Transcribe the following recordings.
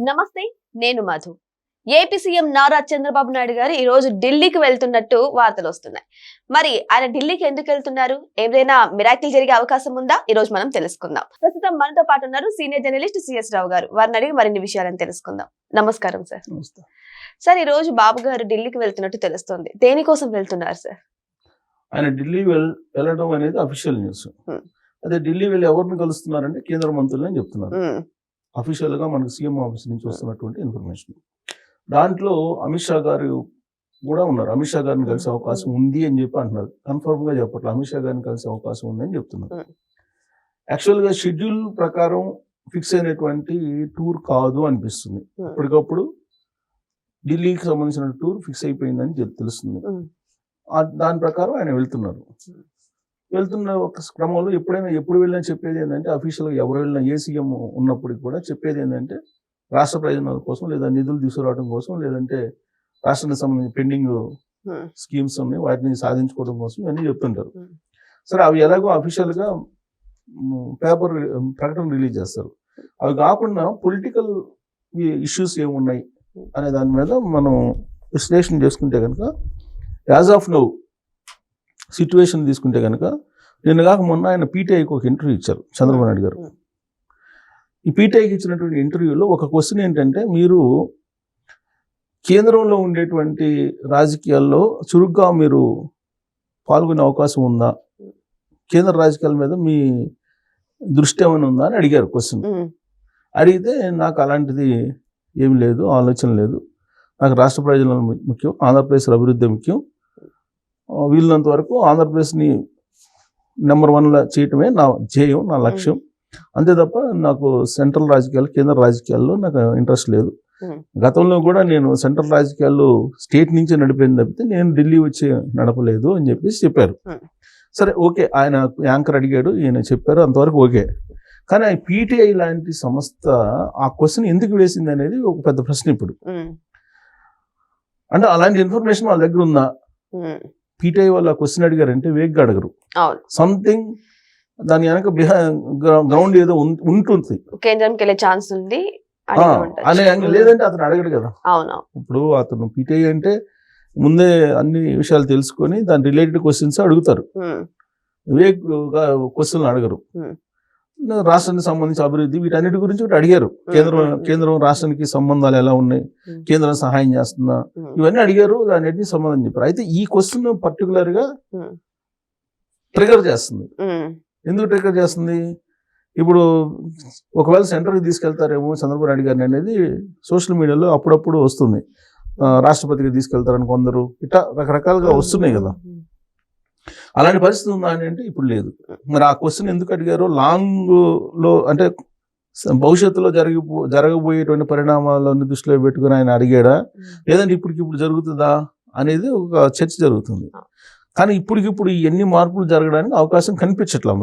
నమస్తే, నేను Madhu. AP CM Nara Chandrababu Naidu గారు ఈ రోజు ఢిల్లీకి వెళ్తున్నట్టు వార్తలు వస్తున్నాయి. మరి ఆయన ఢిల్లీకి ఎందుకు వెళ్తున్నారు? ఏదైనా మిరాకిల్ జరిగే అవకాశం ఉందా? ఈ రోజు మనం తెలుసుకుందాం. ప్రస్తుతం మనతో పాటు ఉన్నారు సీనియర్ జర్నలిస్ట్ సిఎస్ రావు గారు. వారిని అడిగి మరిన్ని విషయాలను తెలుసుకుందాం. నమస్కారం సార్. సార్, ఈ రోజు బాబు గారు ఢిల్లీకి వెళ్తున్నట్టు తెలుస్తోంది. దేనికోసం వెళ్తున్నారు సార్? ఆయన ఢిల్లీ వెళ్ళడం అనేది అఫీషియల్ న్యూస్. అదే ఢిల్లీ వెళ్ళి ఎవరిని కలుస్తున్నారంటే కేంద్ర మంత్రులని చెప్తున్నారు. అఫీషియల్ గా మనకు సీఎం ఆఫీస్ నుంచి వస్తున్నటువంటి ఇన్ఫర్మేషన్. దాంట్లో అమిత్ షా గారు కూడా ఉన్నారు. అమిత్ షా గారిని కలిసే అవకాశం ఉంది అని చెప్పి అంటున్నారు. కన్ఫర్మ్ గా చెప్పట్లేదు. అమిత్ షా గారిని కలిసే అవకాశం ఉంది అని చెప్తున్నారు. యాక్చువల్ గా షెడ్యూల్ ప్రకారం ఫిక్స్ అయినటువంటి టూర్ కాదు అనిపిస్తుంది. ఇప్పటికప్పుడు ఢిల్లీకి సంబంధించిన టూర్ ఫిక్స్ అయిపోయిందని తెలుస్తుంది. దాని ప్రకారం ఆయన వెళ్తున్నారు. వెళ్తున్న ఒక క్రమంలో ఎప్పుడు వెళ్ళినా చెప్పేది ఏంటంటే, అఫీషియల్గా ఎవరు వెళ్ళినా ఏ సీఎం ఉన్నప్పటికీ కూడా చెప్పేది ఏంటంటే, రాష్ట్ర ప్రయోజనాల కోసం లేదా నిధులు తీసుకురావడం కోసం, లేదంటే రాష్ట్రానికి సంబంధించిన పెండింగ్ స్కీమ్స్ ఉన్నాయి వాటిని సాధించుకోవడం కోసం ఇవన్నీ చెప్తుంటారు. సరే, అవి ఎలాగో అఫీషియల్గా పేపర్ ప్రకటన రిలీజ్ చేస్తారు. అవి కాకుండా పొలిటికల్ ఇష్యూస్ ఏమున్నాయి అనే దాని మీద మనం విశ్లేషణ చేసుకుంటే కనుక, యాజ్ ఆఫ్ నౌ సిచ్యువేషన్ తీసుకుంటే కనుక, నిన్న కాక మొన్న ఆయన పీటీఐకి ఒక ఇంటర్వ్యూ ఇచ్చారు చంద్రబాబు నాయుడు గారు. ఈ పీటీఐకి ఇచ్చినటువంటి ఇంటర్వ్యూలో ఒక క్వశ్చన్ ఏంటంటే, మీరు కేంద్రంలో ఉండేటువంటి రాజకీయాల్లో చురుగ్గా మీరు పాల్గొనే అవకాశం ఉందా, కేంద్ర రాజకీయాల మీద మీ దృష్టి ఏమైనా ఉందా అని అడిగారు క్వశ్చన్. అడిగితే నాకు అలాంటిది ఏమి లేదు, ఆలోచన లేదు, నాకు రాష్ట్ర ప్రయోజనాలు ముఖ్యం, ఆంధ్రప్రదేశ్ అభివృద్ధి ముఖ్యం, వీళ్ళంత వరకు ఆంధ్రప్రదేశ్ని నెంబర్ 1 చేయటమే నా ధ్యేయం, నా లక్ష్యం, అంతే తప్ప నాకు సెంట్రల్ రాజకీయాలు కేంద్ర రాజకీయాల్లో నాకు ఇంట్రెస్ట్ లేదు. గతంలో కూడా నేను సెంట్రల్ రాజకీయాలు స్టేట్ నుంచి నడిపోయింది తప్పితే నేను ఢిల్లీ వచ్చి నడపలేదు అని చెప్పేసి చెప్పారు. సరే, ఓకే, ఆయన యాంకర్ అడిగాడు, ఈయన చెప్పారు, అంతవరకు ఓకే. కానీ ఆ పీటీఐ లాంటి సంస్థ ఆ క్వశ్చన్ ఎందుకు వేసింది అనేది ఒక పెద్ద ప్రశ్న ఇప్పుడు. అంటే అలాంటి ఇన్ఫర్మేషన్ వాళ్ళ దగ్గర ఉందా? పీటీఐ వాళ్ళు క్వశ్చన్ అడిగారంటే వేగ్గా అడగరు. సంథింగ్ దాని వెనక గ్రౌండ్ ఏదో ఉంటుంది, కేంద్రంకి వెళ్ళే ఛాన్స్ ఉంది అనే లేదంటే అతను అడగడు కదా. ఇప్పుడు అతను పీటీఐ అంటే ముందే అన్ని విషయాలు తెలుసుకొని దాని రిలేటెడ్ క్వశ్చన్స్ అడుగుతారు. వేగ్ క్వశ్చన్లు అడగరు. రాష్ట్రానికి సంబంధించి అభివృద్ధి వీటన్నిటి గురించి కూడా అడిగారు. కేంద్రం రాష్ట్రానికి సంబంధాలు ఎలా ఉన్నాయి, కేంద్రం సహాయం చేస్తుందా, ఇవన్నీ అడిగారు. దానికి సంబంధం చెప్పారు. అయితే ఈ క్వశ్చన్ పర్టికులర్ గా ట్రిగర్ చేస్తుంది. ఎందుకు ట్రిగర్ చేస్తుంది? ఇప్పుడు ఒకవేళ సెంటర్కి తీసుకెళ్తారేమో చంద్రబాబు నాయుడు గారిని అనేది సోషల్ మీడియాలో అప్పుడప్పుడు వస్తుంది. రాష్ట్రపతికి తీసుకెళ్తారని కొందరు, ఇట్లా రకరకాలుగా వస్తున్నాయి కదా. అలాంటి పరిస్థితి ఉందా అని అంటే ఇప్పుడు లేదు. మరి ఆ క్వశ్చన్ ఎందుకు అడిగారో, లాంగ్ లో అంటే భవిష్యత్తులో జరగబోయేటువంటి పరిణామాలను దృష్టిలో పెట్టుకుని ఆయన అడిగాడా, లేదంటే ఇప్పటికిప్పుడు జరుగుతుందా అనేది ఒక చర్చ జరుగుతుంది. కానీ ఇప్పటికిప్పుడు ఎన్ని మార్పులు జరగడానికి అవకాశం కనిపించట్లా.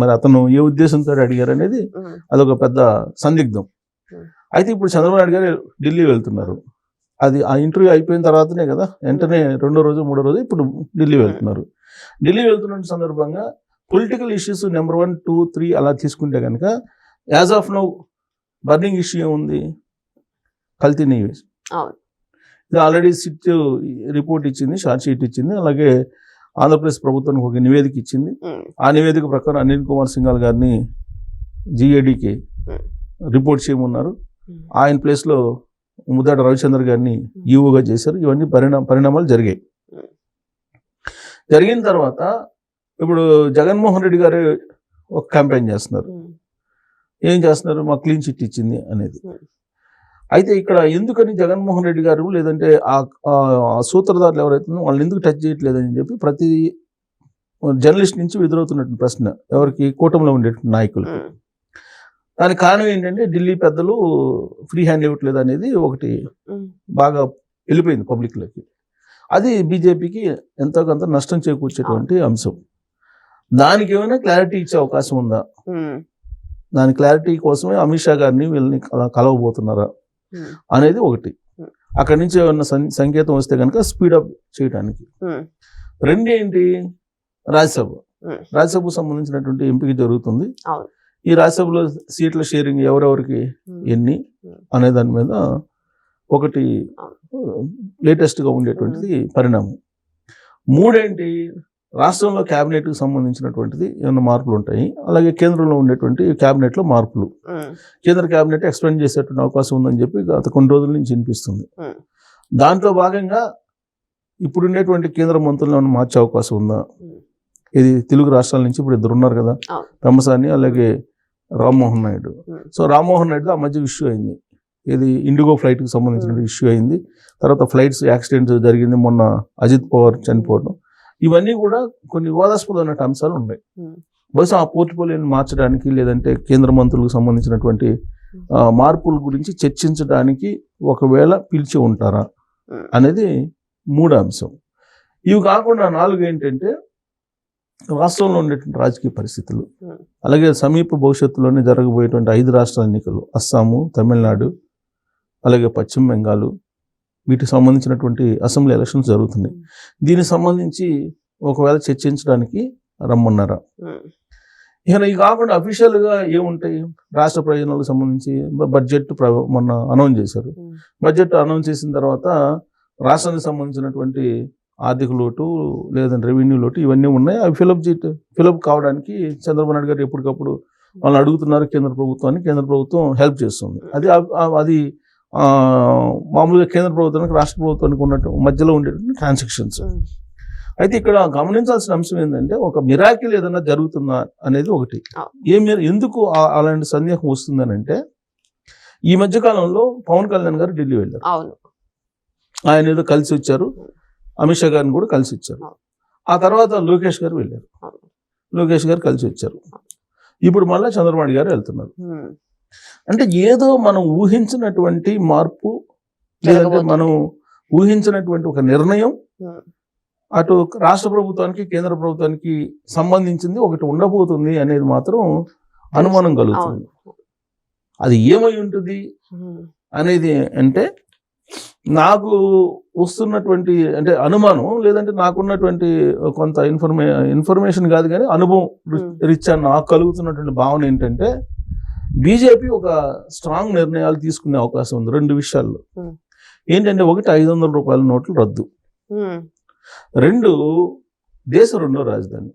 మరి అతను ఏ ఉద్దేశంతో అడిగారు అనేది అదొక పెద్ద సందిగ్ధం. అయితే ఇప్పుడు చంద్రబాబు నాయుడు గారు ఢిల్లీ వెళ్తున్నారు. అది ఆ ఇంటర్వ్యూ అయిపోయిన తర్వాతనే కదా, వెంటనే 2వ రోజు 3వ రోజు ఇప్పుడు ఢిల్లీ వెళ్తున్నారు. ఢిల్లీ వెళ్తున్న సందర్భంగా పొలిటికల్ ఇష్యూస్ నెంబర్ 1, 2, 3 అలా తీసుకుంటే కనుక, as of now burning issue ఏముంది? కల్తీ నెయ్యి. ఇది ఆల్రెడీ సిట్ రిపోర్ట్ ఇచ్చింది, షార్ట్ షీట్ ఇచ్చింది. అలాగే ఆంధ్రప్రదేశ్ ప్రభుత్వానికి ఒక నివేదిక ఇచ్చింది. ఆ నివేదిక ప్రకారం అనిల్ కుమార్ సింఘాల్ గారిని జిఏడికి రిపోర్ట్ చేయమన్నారు. ఆయన ప్లేస్లో ముద్దాడ రవిచంద్ర గారిని ఈఓగా చేశారు. ఇవన్నీ పరిణామాలు జరిగాయి. జరిగిన తర్వాత ఇప్పుడు జగన్మోహన్ రెడ్డి గారు ఒక క్యాంపెయిన్ చేస్తున్నారు. ఏం చేస్తున్నారు? మా క్లీన్ చిట్ ఇచ్చింది అనేది. అయితే ఇక్కడ ఎందుకని జగన్మోహన్ రెడ్డి గారు లేదంటే ఆ సూత్రధారులు ఎవరైతే వాళ్ళని ఎందుకు టచ్ చేయట్లేదని చెప్పి ప్రతి జర్నలిస్ట్ నుంచి ఎదురవుతున్నట్టు ప్రశ్న ఎవరికి? కూటమిలో ఉండే నాయకులు. దానికి కారణం ఏంటంటే, ఢిల్లీ పెద్దలు ఫ్రీ హ్యాండ్ ఇవ్వట్లేదు అనేది ఒకటి బాగా వెళ్ళిపోయింది పబ్లిక్లోకి. అది బీజేపీకి ఎంతో కొంత నష్టం చేకూర్చేటువంటి అంశం. దానికి ఏమైనా క్లారిటీ ఇచ్చే అవకాశం ఉందా? దాని క్లారిటీ కోసమే అమిత్ షా గారిని వీళ్ళని కలవబోతున్నారా అనేది ఒకటి. అక్కడి నుంచి ఏమన్నా సంకేతం వస్తే కనుక స్పీడప్ చేయడానికి. రెండేంటి? రాజ్యసభకు సంబంధించినటువంటి ఎంపిక జరుగుతుంది. ఈ రాజ్యసభలో సీట్ల షేరింగ్ ఎవరెవరికి ఎన్ని అనే దాని మీద ఒకటి లేటెస్ట్గా ఉండేటువంటిది పరిణామం. మూడేంటి, రాష్ట్రంలో క్యాబినెట్కి సంబంధించినటువంటిది ఏమైనా మార్పులు ఉంటాయి, అలాగే కేంద్రంలో ఉండేటువంటి క్యాబినెట్లో మార్పులు. కేంద్ర క్యాబినెట్ ఎక్స్పెండ్ చేసేటువంటి అవకాశం ఉందని చెప్పి గత కొన్ని రోజుల నుంచి వినిపిస్తుంది. దాంట్లో భాగంగా ఇప్పుడు ఉండేటువంటి కేంద్ర మంత్రులను మార్చే అవకాశం ఉందా? ఇది తెలుగు రాష్ట్రాల నుంచి ఇప్పుడు ఇద్దరు ఉన్నారు కదా, పెమ్మసాని అలాగే రామ్మోహన్ నాయుడు. సో రామ్మోహన్ నాయుడు ఆ మధ్య ఇష్యూ అయింది, ఇది ఇండిగో ఫ్లైట్కి సంబంధించిన ఇష్యూ అయింది. తర్వాత ఫ్లైట్స్ యాక్సిడెంట్ జరిగింది, మొన్న అజిత్ పవార్ చనిపోవడం. ఇవన్నీ కూడా కొన్ని వివాదాస్పదమైన అంశాలు ఉన్నాయి. బహుశా ఆ పోర్ట్ఫోలియోని మార్చడానికి లేదంటే కేంద్ర మంత్రులకు సంబంధించినటువంటి మార్పుల గురించి చర్చించడానికి ఒకవేళ పిలిచి ఉంటారా అనేది మూడో అంశం. ఇవి కాకుండా 4 ఏంటంటే రాష్ట్రంలో ఉండేటువంటి రాజకీయ పరిస్థితులు, అలాగే సమీప భవిష్యత్తులోనే జరగబోయేటువంటి 5 రాష్ట్రాల ఎన్నికలు, అస్సాము, తమిళనాడు, అలాగే పశ్చిమ బెంగాల్, వీటికి సంబంధించినటువంటి అసెంబ్లీ ఎలక్షన్స్ జరుగుతున్నాయి. దీనికి సంబంధించి ఒకవేళ చర్చించడానికి రమ్మన్నారా? ఇక ఇవి కాకుండా అఫీషియల్గా ఏముంటాయి, రాష్ట్ర ప్రయోజనాలకు సంబంధించి బడ్జెట్ మొన్న అనౌన్స్ చేశారు. బడ్జెట్ అనౌన్స్ చేసిన తర్వాత రాష్ట్రానికి సంబంధించినటువంటి ఆర్థిక లోటు లేదంటే రెవెన్యూ లోటు ఇవన్నీ ఉన్నాయి. అవి ఫిలప్ కావడానికి చంద్రబాబు నాయుడు గారు ఎప్పటికప్పుడు వాళ్ళు అడుగుతున్నారు కేంద్ర ప్రభుత్వాన్ని. కేంద్ర ప్రభుత్వం హెల్ప్ చేస్తుంది. అది మామూలుగా కేంద్ర ప్రభుత్వానికి రాష్ట్ర ప్రభుత్వానికి ఉన్నట్టు మధ్యలో ఉండేటువంటి ట్రాన్సాక్షన్స్. అయితే ఇక్కడ గమనించాల్సిన అంశం ఏంటంటే ఒక మిరాకిల్ ఏదైనా జరుగుతుందా అనేది ఒకటి. ఎందుకు అలాంటి సందేహం వస్తుందని అంటే, ఈ మధ్య కాలంలో పవన్ కళ్యాణ్ గారు ఢిల్లీ వెళ్ళారు. ఆయన ఏదో కలిసి వచ్చారు, అమిత్ షా గారిని కూడా కలిసి వచ్చారు. ఆ తర్వాత లోకేష్ గారు వెళ్ళారు, లోకేష్ గారు కలిసి వచ్చారు. ఇప్పుడు మళ్ళీ చంద్రబాబు గారు వెళ్తున్నారు. అంటే ఏదో మనం ఊహించినటువంటి మార్పు లేదంటే మనం ఊహించినటువంటి ఒక నిర్ణయం అటు రాష్ట్ర ప్రభుత్వానికి కేంద్ర ప్రభుత్వానికి సంబంధించింది ఒకటి ఉండబోతుంది అనేది మాత్రం అనుమానం కలుగుతుంది. అది ఏమై ఉంటుంది అనేది అంటే నాకు వస్తున్నటువంటి అంటే అనుమానం లేదంటే నాకున్నటువంటి కొంత ఇన్ఫర్మేషన్ కాదు కానీ అనుభవం రీత్యా నాకు కలుగుతున్నటువంటి భావన ఏంటంటే, బీజేపీ ఒక స్ట్రాంగ్ నిర్ణయాలు తీసుకునే అవకాశం ఉంది 2 విషయాల్లో. ఏంటంటే, ఒకటి 500 రూపాయల నోట్లు రద్దు, 2 దేశ రెండో రాజధాని.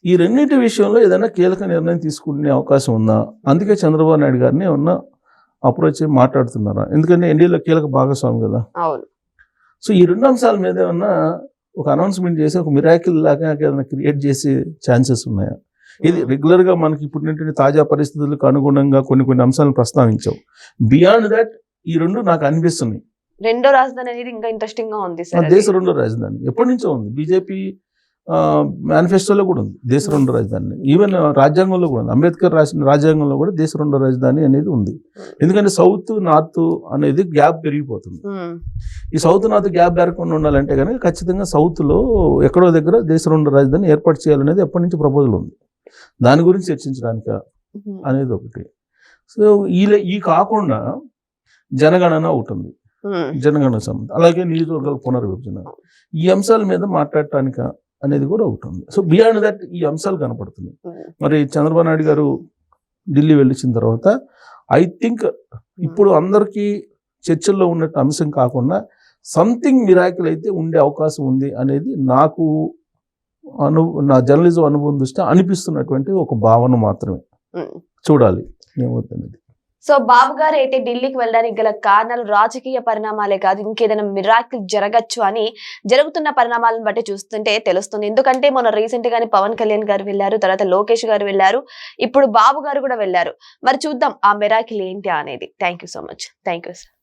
ఈ రెండింటి విషయంలో ఏదైనా కీలక నిర్ణయం తీసుకునే అవకాశం ఉందా? అందుకే చంద్రబాబు నాయుడు గారిని ఏమన్నా అప్రోచ్ మాట్లాడుతున్నారా? ఎందుకంటే ఎన్డీఏలో కీలక భాగస్వామి కదా. సో ఈ 2 అంశాల మీద ఏమన్నా ఒక అనౌన్స్మెంట్ చేసి ఒక మిరాకిల్ లాగా ఏదైనా క్రియేట్ చేసే ఛాన్సెస్ ఉన్నాయా? ఇది రెగ్యులర్గా మనకి ఇప్పుడు తాజా పరిస్థితులకు అనుగుణంగా కొన్ని అంశాలను ప్రస్తావించావు. బియాండ్ దట్ ఈ 2 నాకు అనిపిస్తున్నాయి. రెండో రాజధాని అనేది ఇంకా ఇంట్రెస్టింగ్ గా ఉంది. దేశ రెండో రాజధాని ఎప్పటి నుంచో ఉంది, బీజేపీ మేనిఫెస్టోలో కూడా ఉంది దేశ రెండో రాజధాని. ఈవెన్ రాజ్యాంగంలో కూడా ఉంది, అంబేద్కర్ రాసిన రాజ్యాంగంలో కూడా దేశ రెండో రాజధాని అనేది ఉంది. ఎందుకంటే సౌత్ నార్త్ అనేది గ్యాప్ పెరిగిపోతుంది. ఈ సౌత్ నార్త్ గ్యాప్ పెరగకుండా ఉండాలంటే కనుక ఖచ్చితంగా సౌత్లో ఎక్కడో దగ్గర దేశ రెండో రాజధాని ఏర్పాటు చేయాలనేది ఎప్పటి నుంచి ప్రపోజల్ ఉంది. దాని గురించి చర్చించడానికి అనేది ఒకటి. సో ఈ కాకుండా జనగణన ఒకటి ఉంది, జనగణన సంబంధం, అలాగే నియోజకవర్గాల పునర్విభజన, ఈ అంశాల మీద మాట్లాడటానికి అనేది కూడా ఒకటి ఉంది. సో బియాండ్ దట్ ఈ అంశాలు కనపడుతున్నాయి. మరి చంద్రబాబు నాయుడు గారు ఢిల్లీ వెళ్ళిన తర్వాత ఐ థింక్ ఇప్పుడు అందరికీ చర్చల్లో ఉన్నట్టు అంశం కాకుండా సంథింగ్ మిరాకిల్ అయితే ఉండే అవకాశం ఉంది అనేది నాకు నా జర్నలిజం అనుభవం దృష్ట్యా అనిపిస్తున్నటువంటి ఒక భావన మాత్రమే. చూడాలి ఏమవుతుంది. సో బాబు గారు అయితే ఢిల్లీకి వెళ్ళడానికి గల కారణాలు రాజకీయ పరిణామాలే కాదు, ఇంకేదైనా మిరాకిల్ జరగచ్చు అని జరుగుతున్న పరిణామాలను బట్టి చూస్తుంటే తెలుస్తుంది. ఎందుకంటే మొన్న రీసెంట్ గానే పవన్ కళ్యాణ్ గారు వెళ్ళారు, తర్వాత లోకేష్ గారు వెళ్ళారు, ఇప్పుడు బాబు గారు కూడా వెళ్ళారు. మరి చూద్దాం ఆ మిరాకిల్ ఏంటి అనేది. Thank you so much. Thank you sir.